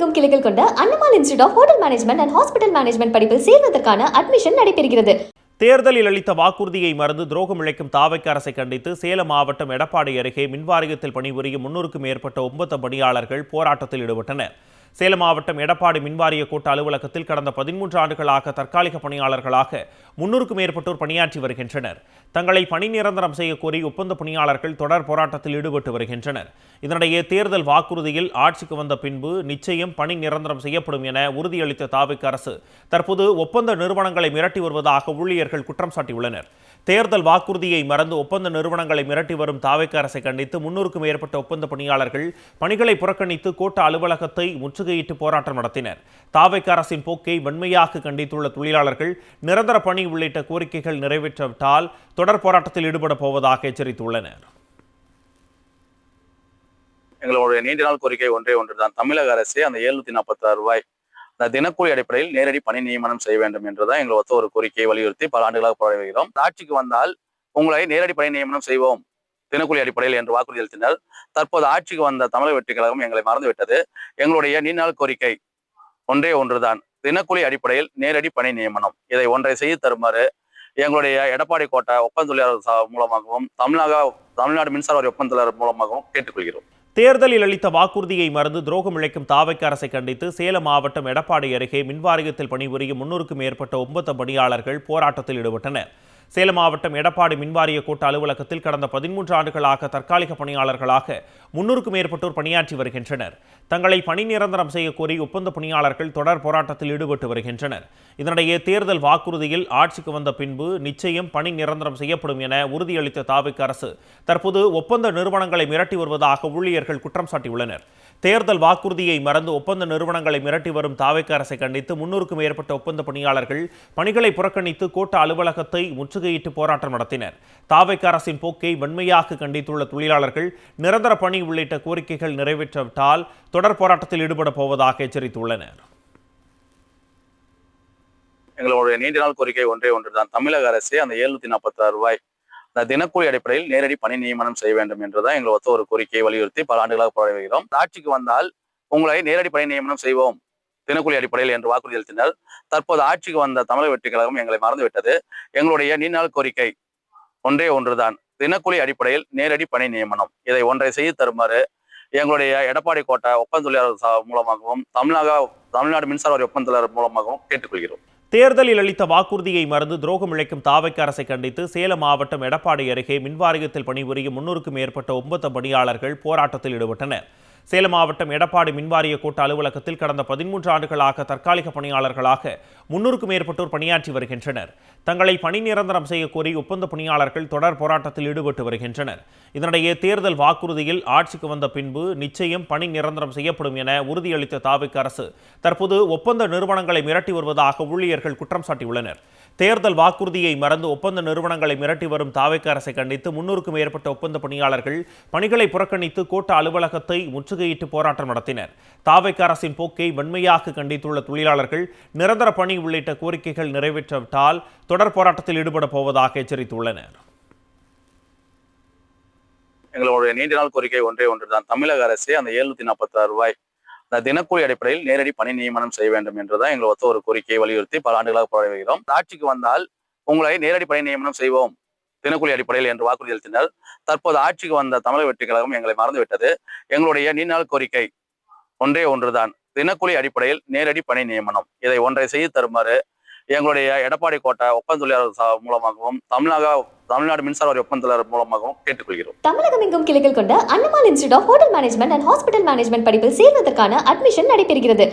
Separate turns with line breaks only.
தமிழகமெங்கும் கிளைகள் கொண்ட Annamal institute of hotel management and hospital management படிப்பில் சேர்வதற்கான அட்மிஷன் நடைபெறுகிறது.
தேர்தலில் அளித்த வாக்குறுதியை மறந்து துரோகம் இழைக்கும் தாவைக்க அரசை கண்டித்து சேலம் மாவட்டம் எடப்பாடி அருகே மின்வாரியத்தில் பணிபுரியும் 300க்கும் மேற்பட்ட ஒப்பந்த பணியாளர்கள் போராட்டத்தில் ஈடுபட்டனர். சேலம் மாவட்டம் எடப்பாடி மின்வாரிய கோட்ட அலுவலகத்தில் கடந்த 13 ஆண்டுகளாக தற்காலிக பணியாளர்களாக 300க்கும் மேற்பட்டோர் பணியாற்றி வருகின்றனர். தங்களை பணி நிரந்தரம் செய்ய கோரி ஒப்பந்த பணியாளர்கள் தொடர் போராட்டத்தில் ஈடுபட்டு வருகின்றனர். இதனிடையே தேர்தல் வாக்குறுதியில் ஆட்சிக்கு வந்த பின்பு நிச்சயம் பணி நிரந்தரம் செய்யப்படும் என உறுதியளித்த தாவைக்க அரசு தற்போது ஒப்பந்த நிறுவனங்களை மிரட்டி வருவதாக ஊழியர்கள் குற்றம் சாட்டியுள்ளனர். தேர்தல் வாக்குறுதியை மறந்து ஒப்பந்த நிறுவனங்களை மிரட்டி வரும் தாவைக்க அரசை கண்டித்து 300க்கும் மேற்பட்ட ஒப்பந்த பணியாளர்கள் பணிகளை புறக்கணித்து கோட்ட அலுவலகத்தை முற்றுகையிட்டு போராட்டம் நடத்தினர். தாவைக்க அரசின் போக்கை வன்மையாக கண்டித்துள்ள தொழிலாளர்கள் நிரந்தர பணி உள்ளிட்ட கோரிக்கைகள் நிறைவேற்றப்பட்டால் தொடர் போராட்டத்தில் ஈடுபட போவதாக எச்சரித்துள்ளனர்.
எங்களுடைய நீண்ட நாள் கோரிக்கை ஒன்றுதான். தமிழக அரசு அந்த 746 ரூபாய் அந்த தினக்கூலி அடிப்படையில் நேரடி பணி நியமனம் செய்ய வேண்டும் என்றுதான் எங்களை ஒத்த ஒரு கோரிக்கையை வலியுறுத்தி பல ஆண்டுகளாக போராடி வருகிறோம். ஆட்சிக்கு வந்தால் உங்களை நேரடி பணி நியமனம் செய்வோம் தினக்கூலி அடிப்படையில் என்று வாக்குறுதி அளித்தனர். தற்போது ஆட்சிக்கு வந்த தமிழக வெற்றி கழகம் எங்களை மறந்துவிட்டது. எங்களுடைய நீண்ட நாள் கோரிக்கை ஒன்றுதான். தினக்கூலி அடிப்படையில் நேரடி பணி நியமனம் இதை ஒன்றை செய்து தருமாறு எங்களுடைய எடப்பாடி கோட்ட ஒப்பந்த தொழிலாளர் மூலமாகவும் தமிழ்நாடு மின்சார வாரிய ஒப்பந்த தொழிலாளர் மூலமாகவும் கேட்டுக்கொள்கிறோம்.
தேர்தலில் அளித்த வாக்குறுதியை மறந்து துரோகம் இழைக்கும் தாவைக்க அரசை கண்டித்து சேலம் மாவட்டம் எடப்பாடி அருகே மின்வாரியத்தில் பணிபுரியும் 300க்கும் மேற்பட்ட ஒப்பந்த பணியாளர்கள் போராட்டத்தில் ஈடுபட்டனர். சேலம் மாவட்டம் எடப்பாடி மின்வாரிய கோட்ட அலுவலகத்தில் கடந்த 13 ஆண்டுகளாக தற்காலிக பணியாளர்களாக 300க்கும் மேற்பட்டோர் பணியாற்றி வருகின்றனர். தங்களை பணி நிரந்தரம் செய்ய கோரி ஒப்பந்த பணியாளர்கள் தொடர் போராட்டத்தில் ஈடுபட்டு வருகின்றனர். இதனிடையே தேர்தல் வாக்குறுதியில் ஆட்சிக்கு வந்த பின்பு நிச்சயம் பணி நிரந்தரம் செய்யப்படும் என உறுதியளித்த தாவைக்க அரசு தற்போது ஒப்பந்த நிறுவனங்களை மிரட்டி வருவதாக ஊழியர்கள் குற்றம் சாட்டியுள்ளனர். தேர்தல் வாக்குறுதியை மறந்து ஒப்பந்த நிறுவனங்களை மிரட்டி வரும் தாவைக்க அரசை கண்டித்து 300க்கும் மேற்பட்ட ஒப்பந்த பணியாளர்கள் பணிகளை புறக்கணித்து கோட்ட அலுவலகத்தை முற்றுகையிட்டு போராட்டம் நடத்தினர். தாவைக்க அரசின் போக்கை வன்மையாக கண்டித்துள்ள தொழிலாளர்கள் நிரந்தர பணி உள்ளிட்ட கோரிக்கைகள் நிறைவேற்றப்பட்டால் தொடர் போராட்டத்தில் ஈடுபட போவதாக எச்சரித்துள்ளனர்.
எங்களுடைய நீண்ட நாள் கோரிக்கை ஒன்றுதான். தமிழக அரசு அந்த 746 ரூபாய் அந்த தினக்கூலி அடிப்படையில் நேரடி பணி நியமனம் செய்ய வேண்டும் என்றுதான் எங்களை ஒத்த ஒரு கோரிக்கையை வலியுறுத்தி பல ஆண்டுகளாக போராடி வருகிறோம். ஆட்சிக்கு வந்தால் உங்களை நேரடி பணி நியமனம் செய்வோம் தினக்கூலி அடிப்படையில் என்று வாக்குறுதி அளித்தனர். தற்போது ஆட்சிக்கு வந்த தமிழக வெற்றி கழகம் எங்களை மறந்துவிட்டது. எங்களுடைய நீண்ட நாள் கோரிக்கை ஒன்றுதான். தினக்கூலி அடிப்படையில் நேரடி பணி நியமனம் இதை ஒன்றை செய்து தருமாறு எங்களுடைய எடப்பாடி கோட்ட ஒப்பந்த தொழிலாளர் மூலமாகவும் தமிழ்நாடு மின்சார வாரிய ஒப்பந்த தொழிலாளர் மூலமாகவும் கேட்டுக்கொள்கிறோம்.
தேர்தலில் அளித்த வாக்குறுதியை மறந்து துரோகம் இழைக்கும் தாவைக்க அரசை கண்டித்து சேலம் மாவட்டம் எடப்பாடி அருகே மின்வாரியத்தில் பணிபுரியும் 300க்கும் மேற்பட்ட ஒப்பந்த பணியாளர்கள் போராட்டத்தில் ஈடுபட்டனர். சேலம் மாவட்டம் எடப்பாடி மின்வாரிய கோட்ட அலுவலகத்தில் கடந்த 13 ஆண்டுகளாக தற்காலிக பணியாளர்களாக 300க்கும் மேற்பட்டோர் பணியாற்றி வருகின்றனர். தங்களை பணி நிரந்தரம் செய்ய கோரி ஒப்பந்த பணியாளர்கள் தொடர் போராட்டத்தில் ஈடுபட்டு வருகின்றனர். இதனிடையே தேர்தல் வாக்குறுதியில் ஆட்சிக்கு வந்த பின்பு நிச்சயம் பணி நிரந்தரம் செய்யப்படும் என உறுதியளித்த தாவைக்க அரசு தற்போது ஒப்பந்த நிறுவனங்களை மிரட்டி வருவதாக ஊழியர்கள் குற்றம் சாட்டியுள்ளனர். தேர்தல் வாக்குறுதியை மறந்து ஒப்பந்த நிறுவனங்களை மிரட்டி வரும் தாவைக்க அரசை கண்டித்து 300க்கும் மேற்பட்ட ஒப்பந்த பணியாளர்கள் பணிகளை புறக்கணித்து கோட்ட அலுவலகத்தை முற்றுகையிட்டு போராட்டம் நடத்தினர். தாவைக்க அரசின் போக்கை வன்மையாக கண்டித்துள்ள தொழிலாளர்கள் நிரந்தர பணி உள்ளிட்ட கோரிக்கைகள் நிறைவேற்றப்பட்டால் தொடர் போராட்டத்தில் ஈடுபட போவதாக எச்சரித்துள்ளனர்.
எங்களுடைய நீண்ட நாள் கோரிக்கை ஒன்றுதான். தமிழக அரசு அந்த 746 ரூபாய் அந்த தினக்கூலி அடிப்படையில் நேரடி பணி நியமனம் செய்ய வேண்டும் என்றுதான் எங்களை ஒத்த ஒரு கோரிக்கையை வலியுறுத்தி பல ஆண்டுகளாக போராடி வருகிறோம். ஆட்சிக்கு வந்தால் உங்களை நேரடி பணி நியமனம் செய்வோம் தினக்கூலி அடிப்படையில் என்று வாக்குறுதி அளித்தனர். தற்போது ஆட்சிக்கு வந்த தமிழக வெற்றி கழகம் எங்களை மறந்துவிட்டது. எங்களுடைய நீண்ட நாள் கோரிக்கை ஒன்றுதான். தினக்கூலி அடிப்படையில் நேரடி பணி நியமனம் இதை ஒன்றை செய்து தருமாறு எங்களுடைய எடப்பாடி கோட்ட ஒப்பந்த தொழிலாளர் மூலமாகவும் தமிழ்நாடு மின்சார வாரிய ஒப்பந்த தொழிலாளர் மூலமாகவும் கேட்டுக்கொள்கிறோம்.
தமிழகமெங்கும் கிளைகள் கொண்ட Annamal institute of hotel management and hospital management படிப்பில் சேர்வதற்கான அட்மிஷன் நடைபெறுகிறது.